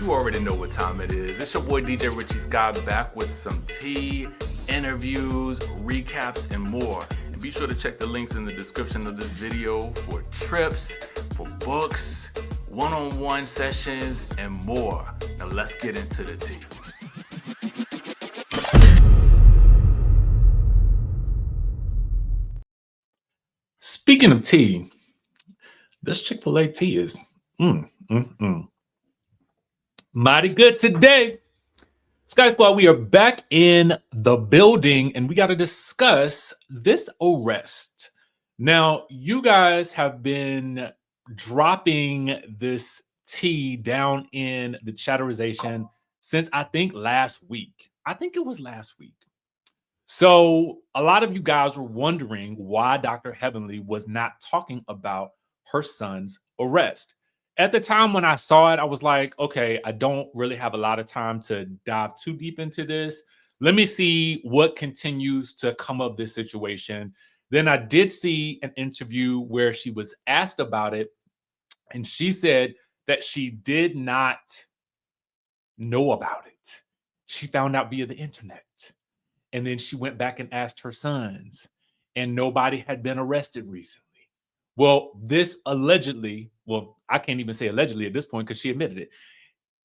You already know what time it is. It's your boy DJ RichieSkye back with some tea, interviews, recaps, and more. And be sure to check the links in the description of this video for trips, for books, one-on-one sessions, and more. Now let's get into the tea. Speaking of tea, this Chick-fil-A tea is mighty good today. Skye Squad, we are back in the building and we got to discuss this arrest. Now, you guys have been dropping this tea down in the chatterization since I think last week. I think it was last week. So a lot of you guys were wondering why Dr. Heavenly was not talking about her son's arrest. At the time when I saw it, I was like, okay, I don't really have a lot of time to dive too deep into this. Let me see what continues to come of this situation. Then I did see an interview where she was asked about it, and she said that she did not know about it. She found out via the internet. And then she went back and asked her sons, and nobody had been arrested recently. Well, this allegedly, well, I can't even say allegedly at this point because she admitted it.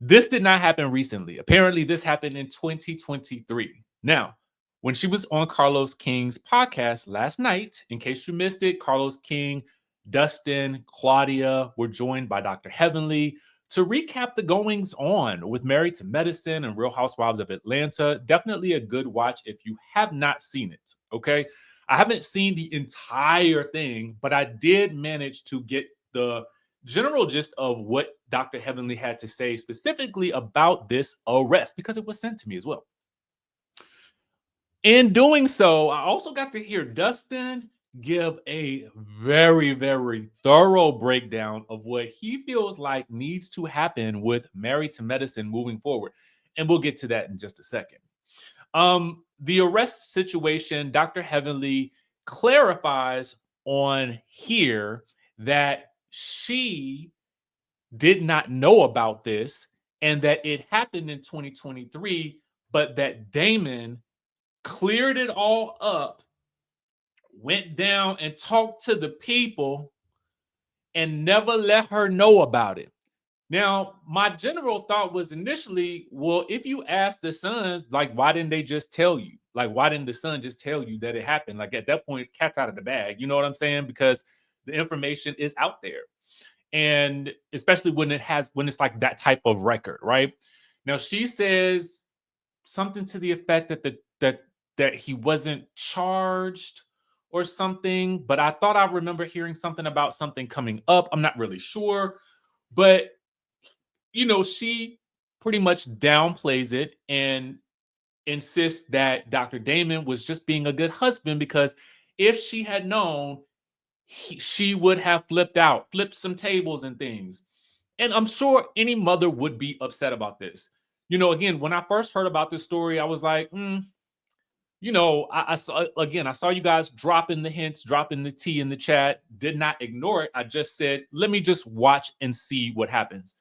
This did not happen recently. Apparently, this happened in 2023. Now, when she was on Carlos King's podcast last night, in case you missed it, Carlos King, Dustin, Claudia were joined by Dr. Heavenly to recap the goings on with Married to Medicine and Real Housewives of Atlanta. Definitely a good watch if you have not seen it, okay? I haven't seen the entire thing, but I did manage to get the general gist of what Dr. Heavenly had to say specifically about this arrest because it was sent to me as well. In doing so, I also got to hear Dustin give a very, very thorough breakdown of what he feels like needs to happen with Married to Medicine moving forward. And we'll get to that in just a second. The arrest situation, Dr. Heavenly clarifies on here that she did not know about this and that it happened in 2023, but that Damon cleared it all up, went down and talked to the people and never let her know about it. Now, my general thought was initially, well, if you ask the sons, like, why didn't they just tell you? Like, why didn't the son just tell you that it happened? Like, at that point, cat's out of the bag. You know what I'm saying? Because the information is out there. And especially when it's like that type of record, right? Now, she says something to the effect that he wasn't charged or something, but I thought I remember hearing something about something coming up. I'm not really sure, but she pretty much downplays it and insists that Dr. Damon was just being a good husband because if she had known, she would have flipped some tables and things. And I'm sure any mother would be upset about this. Again, when I first heard about this story, I was like, I saw you guys dropping the hints, dropping the tea in the chat, did not ignore it. I just said, let me just watch and see what happens.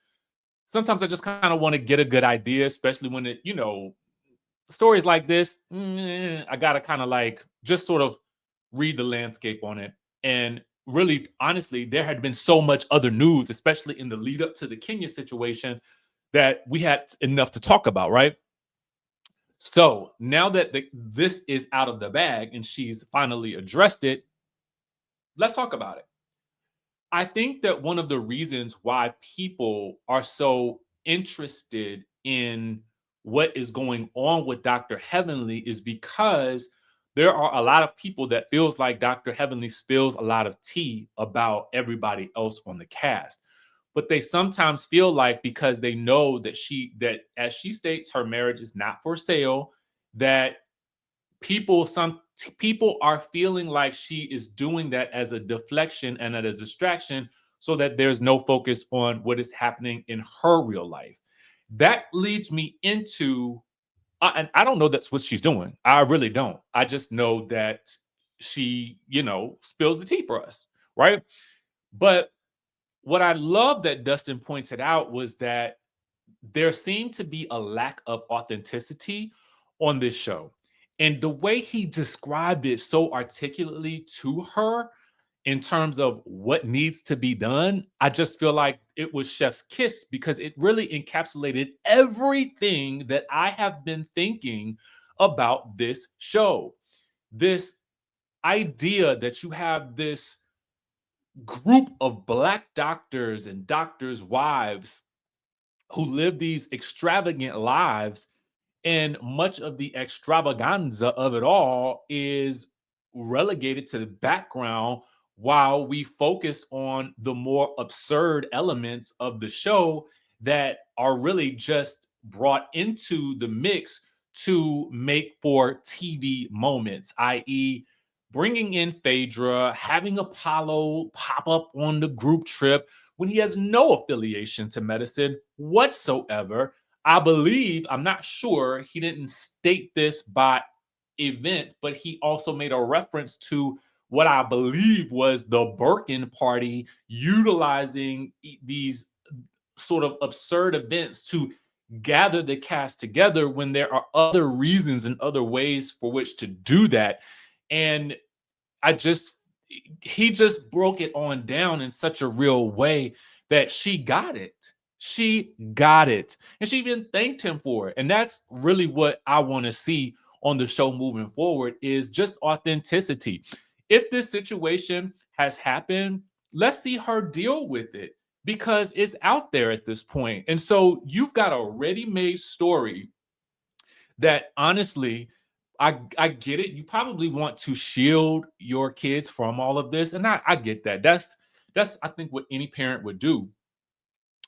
Sometimes I just kind of want to get a good idea, especially when stories like this, I got to kind of like just sort of read the landscape on it. And really, honestly, there had been so much other news, especially in the lead up to the Kenya situation, that we had enough to talk about, right? So now that this is out of the bag and she's finally addressed it, let's talk about it. I think that one of the reasons why people are so interested in what is going on with Dr. Heavenly is because there are a lot of people that feels like Dr. Heavenly spills a lot of tea about everybody else on the cast. But they sometimes feel like because they know that as she states, her marriage is not for sale, that some people are feeling like she is doing that as a deflection and as a distraction so that there's no focus on what is happening in her real life. That leads me into, and I don't know that's what she's doing. I really don't. I just know that she, spills the tea for us, right? But what I love that Dustin pointed out was that there seemed to be a lack of authenticity on this show. And the way he described it so articulately to her in terms of what needs to be done, I just feel like it was chef's kiss because it really encapsulated everything that I have been thinking about this show. This idea that you have this group of Black doctors and doctors' wives who live these extravagant lives, and much of the extravaganza of it all is relegated to the background while we focus on the more absurd elements of the show that are really just brought into the mix to make for TV moments, i.e., bringing in Phaedra, having Apollo pop up on the group trip when he has no affiliation to medicine whatsoever. I believe, I'm not sure, he didn't state this by event, but he also made a reference to what I believe was the Birkin party utilizing these sort of absurd events to gather the cast together when there are other reasons and other ways for which to do that. And I just he just broke it on down in such a real way that she got it. She got it. And she even thanked him for it. And that's really what I want to see on the show moving forward is just authenticity. If this situation has happened, let's see her deal with it because it's out there at this point. And so you've got a ready-made story that honestly, I get it. You probably want to shield your kids from all of this, and I get that. That's I think what any parent would do.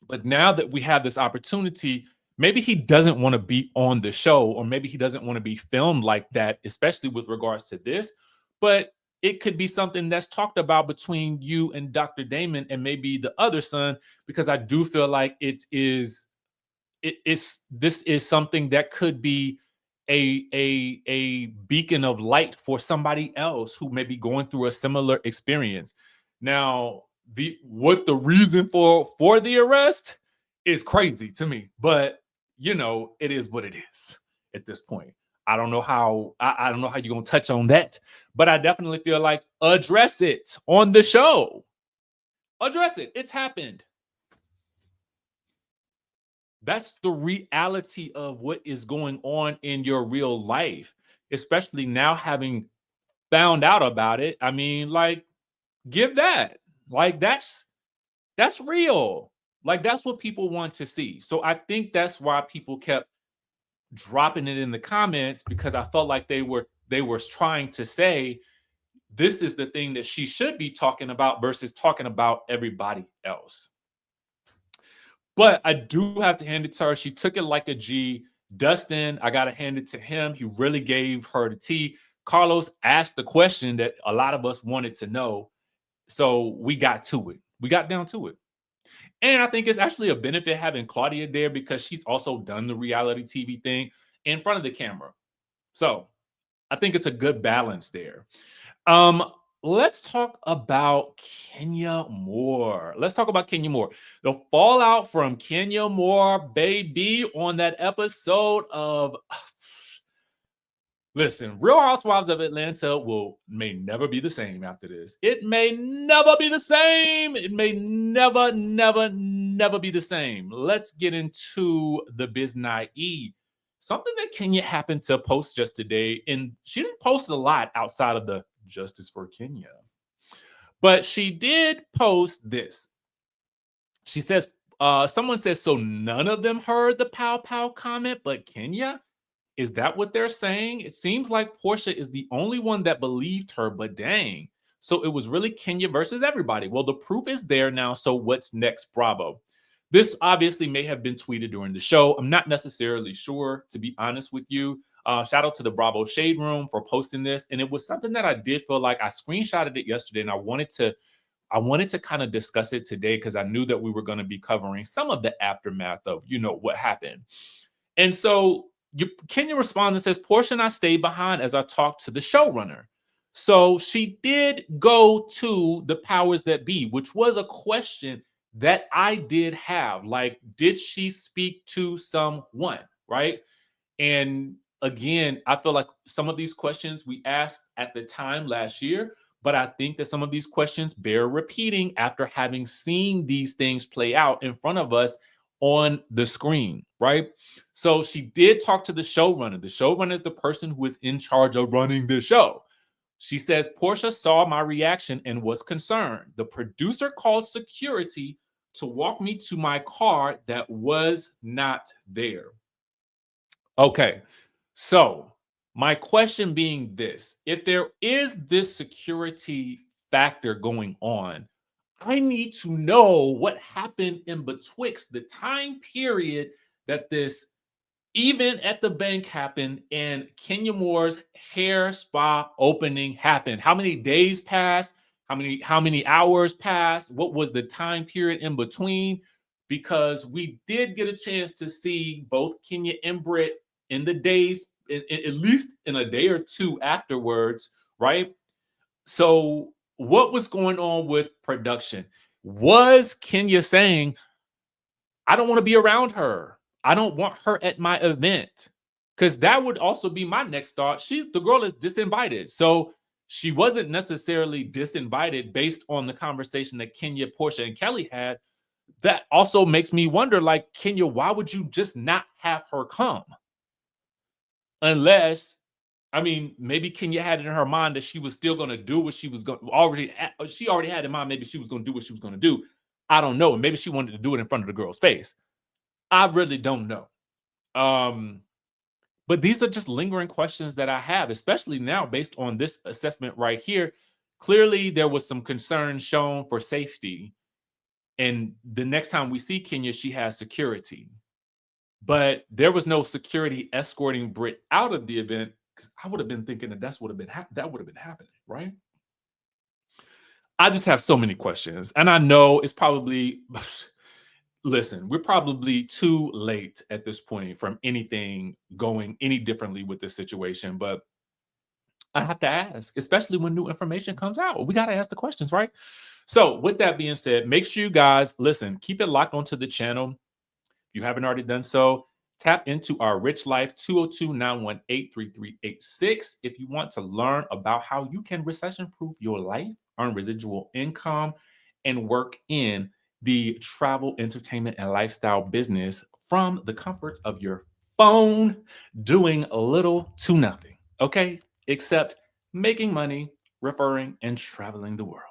But now that we have this opportunity, maybe he doesn't want to be on the show, or maybe he doesn't want to be filmed like that, especially with regards to this. But it could be something that's talked about between you and Dr. Damon and maybe the other son, because I do feel like this is something that could be a beacon of light for somebody else who may be going through a similar experience. Now, the reason for the arrest is crazy to me, but it is what it is at this point. I don't know how you're gonna touch on that, but I definitely feel like address it on the show. Address it. It's happened. That's the reality of what is going on in your real life, especially now having found out about it. I mean, like, give that. Like, that's real. Like, that's what people want to see. So I think that's why people kept dropping it in the comments, because I felt like they were trying to say this is the thing that she should be talking about versus talking about everybody else. But I do have to hand it to her. She took it like a G. Dustin, I got to hand it to him. He really gave her the tea. Carlos asked the question that a lot of us wanted to know. So we got to it. We got down to it. And I think it's actually a benefit having Claudia there because she's also done the reality TV thing in front of the camera. So I think it's a good balance there. Um, let's talk about Kenya Moore. Let's talk about Kenya Moore. The fallout from Kenya Moore, baby, on that episode of listen, Real Housewives of Atlanta may never be the same after this. It may never be the same. It may never, never, never be the same. Let's get into the Biz Naive. Something that Kenya happened to post just today, and she didn't post a lot outside of the Justice for Kenya. But she did post this. She says, someone says, so none of them heard the pow pow comment, but Kenya? Is that what they're saying? It seems like Portia is the only one that believed her, but dang. So it was really Kenya versus everybody. Well, the proof is there now. So what's next, Bravo? This obviously may have been tweeted during the show. I'm not necessarily sure, to be honest with you. Shout out to the Bravo Shade Room for posting this. And it was something that I did feel like I screenshotted it yesterday, and I wanted to kind of discuss it today because I knew that we were going to be covering some of the aftermath of, what happened. And so Kenya responds and says, Portia and I stayed behind as I talked to the showrunner. So she did go to the powers that be, which was a question that I did have. Like, did she speak to someone, right? And again, I feel like some of these questions we asked at the time last year, but I think that some of these questions bear repeating after having seen these things play out in front of us on the screen, right? So she did talk to the showrunner. The showrunner is the person who is in charge of running the show. She says, Portia saw my reaction and was concerned. The producer called security to walk me to my car that was not there. Okay. So, my question being this, if there is this security factor going on, I need to know what happened in betwixt the time period that this event at the bank happened and Kenya Moore's hair spa opening happened. How many days passed? How many hours passed? What was the time period in between? Because we did get a chance to see both Kenya and Brit in the days, at least in a day or two afterwards, right? So, what was going on with production? Was Kenya saying, I don't want to be around her. I don't want her at my event. Because that would also be my next thought. The girl is disinvited. So she wasn't necessarily disinvited based on the conversation that Kenya, Portia, and Kelly had. That also makes me wonder, like, Kenya, why would you just not have her come? Unless, I mean, maybe Kenya had it in her mind that she was still going to do what she was going already. She already had in mind maybe she was going to do what she was going to do. I don't know. Maybe she wanted to do it in front of the girl's face. I really don't know. But these are just lingering questions that I have, especially now based on this assessment right here. Clearly, there was some concern shown for safety. And the next time we see Kenya, she has security. But there was no security escorting Brit out of the event because I would have been thinking that that would have been happening, right? I just have so many questions. And I know it's probably listen, we're probably too late at this point from anything going any differently with this situation, but I have to ask, especially when new information comes out. We got to ask the questions, right? So, with that being said, make sure you guys listen, keep it locked onto the channel. If you haven't already done so, tap into our Rich Life 202-918-3386 if you want to learn about how you can recession proof your life, earn residual income, and work in the travel, entertainment, and lifestyle business from the comforts of your phone, doing little to nothing, okay? Except making money, referring, and traveling the world.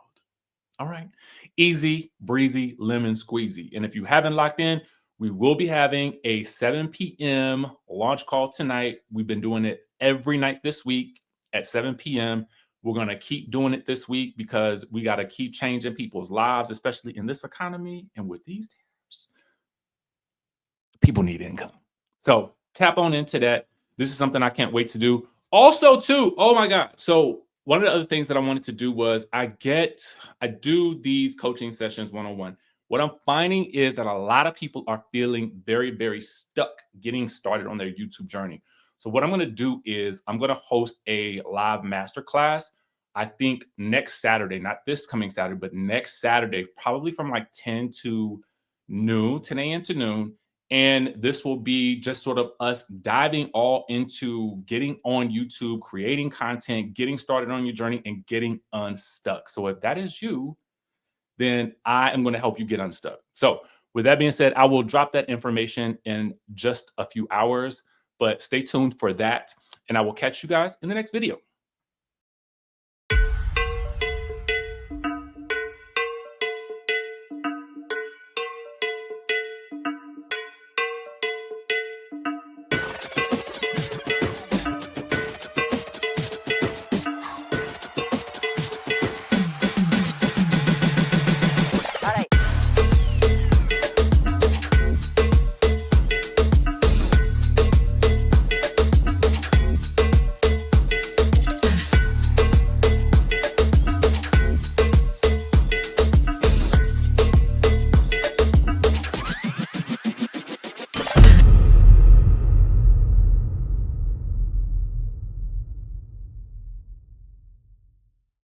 All right. Easy, breezy, lemon squeezy. And if you haven't locked in, we will be having a 7 p.m. launch call tonight. We've been doing it every night this week at 7 p.m. We're going to keep doing it this week because we got to keep changing people's lives, especially in this economy and with these tariffs. People need income. So tap on into that. This is something I can't wait to do. Also, too, oh my God. So one of the other things that I wanted to do was I do these coaching sessions one-on-one. What I'm finding is that a lot of people are feeling very, very stuck getting started on their YouTube journey. So what I'm going to do is I'm going to host a live masterclass. I think next Saturday, not this coming Saturday, but next Saturday, probably from like 10 to noon, 10 a.m. to noon. And this will be just sort of us diving all into getting on YouTube, creating content, getting started on your journey, and getting unstuck. So if that is you, then I am going to help you get unstuck. So with that being said, I will drop that information in just a few hours, but stay tuned for that. And I will catch you guys in the next video.